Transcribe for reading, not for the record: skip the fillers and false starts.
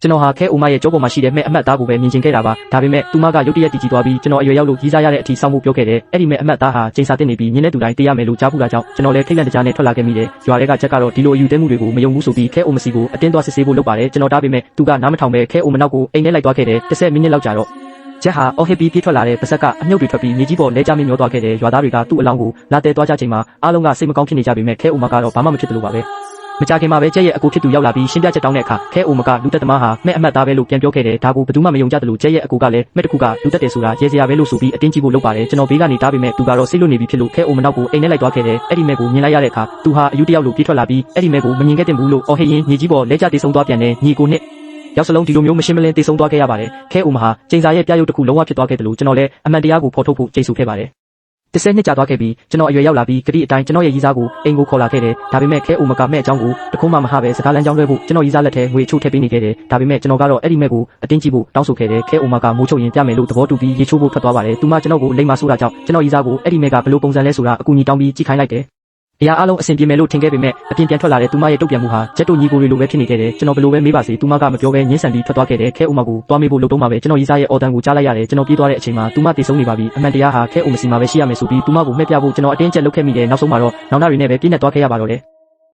ကျွန်တော်ဟာခဲအိုမရဲ့ကြောပေါ်မှာရှိတဲ့မဲ့အမတ်သားကိုပဲမြင်ချင်ခဲ့တာပါဒါပေမဲ့သူမကရုတ်တရက်တည်ကြည်သွားပြီးကျွန်တော်အရွယ်ရောက်လို့ရီးစားရတဲ့အထိစောင့်မှုပြောခဲ့တယ်အဲ့ဒီမဲ့အမတ်သားဟာချိန်စာတင်နေပြီးညနေတူတိုင်းတေးရမယ်လို့ကြားပူတာကြောင့်ကျွန်တော်လည်းထိတ်လန့်တကြားနဲ့ထွက်လာခဲ့မိတယ်ရွာတွေကချက်ကတော့ဒီလိုအယူတဲမှုတွေကိုမယုံဘူးဆိုပြီးခဲအိုမစီကိုအတင်းသွားစစ်ဆေးဖို့လုပ်ပါတယ်ကျွန်တော်တားပေမဲ့သူကနားမထောင်ပဲခဲအိုမနောက်ကိုအိမ်ထဲလိုက်သွားခဲ့တယ်10မိနစ်လောက်ကြာတော့ချက်ဟာအော်ဟစ်ပြီးပြေးထွက်လာတဲ့ပါဇက်ကအမြုပ်တွေထွက်ပြီးမြေကြီးပေါ်လဲကျမင်းမျောသွားခဲ့တယ်ရွာသားတွေကသူ့အလောင်းကိုလာတဲသွားကြချိန်မှာအားလုံးကစိတ်မကောင်းဖြစ်နေကြပေမဲ့ခဲအိုမကတော့ဘာမှမဖြစ်တယ်လို့ပါပဲမကြခင်မှာပဲကျက်ရဲ့အကူဖြစ်သူရောက်လာပြီးရှင်းပြချက်တောင်းတဲ့အခါခဲအိုမကလူသက်သမားဟာမဲ့အမတ်သားပဲလို့ပြန်ပြောခဲ့တယ်ဒါကိုဘယ်သူမှမယုံကြတယ်လို့ကျက်ရဲ့အကူကလည်းမဲ့တစ်ခုကလူသက်တယ်ဆိုတာရဲစရာပဲလို့ဆိုပြီးအတင်းကြီးဖို့လုပ်ပါတယ်ကျွန်တော်ဘေးကနေတားပေမဲ့သူကတော့စိတ်လွတ်နေပြီဖြစ်လို့ခဲအိုမနောက်ကိုအိမ်ထဲလိုက်သွားခဲ့တယ်အဲ့ဒီမဲ့ကိုမြင်လိုက်ရတဲ့အခါသူဟာအယူတယောက်လိုပြေးထွက်လာပြီးအဲ့ဒီမဲ့ကိုမမြင်ခဲ့တင်ဘူးလို့အော်ဟစ်ရင်းမြေကြီးပေါ်လဲကျတေးဆုံးသွားပြန်တယ်ညီကိုနှစ်ရောက်စလုံးဒီလိုမျိုးမရှင်းမလင်းတေးဆုံးသွားခဲ့ရပါတယ်ခဲအိုမဟာချိန်စာရဲ့ပြရုပ်တစ်ခုလုံးဝဖြစ်သွားခဲ့တယ်လို့ကျွန်တော်လည်းအမှန်တရားကိုဖော်ထုတ်ဖို့ကြိတ်ဆူခဲ့ပါတယ်10နှစ်ကြာသွားခဲ့ပြီးကျွန်တော်အရွယ်ရောက်လာပြီးဂတိအတိုင်းကျွန်တော်ရဲ့ရီးစားကိုအိမ်ကိုခေါ်လာခဲ့တယ်ဒါပေမဲ့ခဲအိုမကမဲ့အကြောင်းကိုတခုမှမဟပဲစကားလမ်းကြောင်းလွှဲဖို့ကျွန်တော်ရီးစားလက်ထဲငွေချို့ထည့်ပေးနေခဲ့တယ်ဒါပေမဲ့ကျွန်တော်ကတော့အဲ့ဒီမဲ့ကိုအတင်းကြည့်ဖို့တောင်းဆိုခဲ့တယ်ခဲအိုမကမိုးချုပ်ရင်ပြမယ်လို့သဘောတူပြီးရေချိုးဖို့ထွက်သွားပါတယ်သူမကျွန်တော်ကိုလိမ္မာဆိုတာကြောင့်ကျွန်တော်ရီးစားကိုအဲ့ဒီမဲ့ကဘယ်လိုပုံစံလဲဆိုတာအကူအညီတောင်းပြီးကြည့်ခိုင်းလိုက်တယ်အရာအလုံးအဆင်ပြေမယ်လို့ထင်ခဲ့ပေမဲ့အပြင်ပြန်ထွက်လာတဲ့သူမရဲ့တုတ်ပြန်မှုဟာဂျက်တို့ညီကိုတွေလိုပဲဖြစ်နေခဲ့တယ်ကျွန်တော်ဘယ်လိုပဲမေးပါစေသူမကမပြောဘဲညှင်းဆန်ပြီးထွက်သွားခဲ့တယ်ခဲအိုမကိုသွားမေးဖို့လုပ်တော့မှပဲကျွန်တော်ရီးစားရဲ့အော်တန်ကိုကြားလိုက်ရတယ်ကျွန်တော်ပြေးသွားတဲ့အချိန်မှာသူမတေဆုံးနေပါပြီအမှန်တရားဟာခဲအိုမစီမှာပဲရှိရမယ်ဆိုပြီးသူမကိုမှဲ့ပြဖို့ကျွန်တော်အတင်းကျပ်လုပ်ခဲ့မိတယ်နောက်ဆုံးမှာတော့နောင်နာတွေနဲ့ပဲပြည့်နေသွားခဲ့ရပါတော့တယ်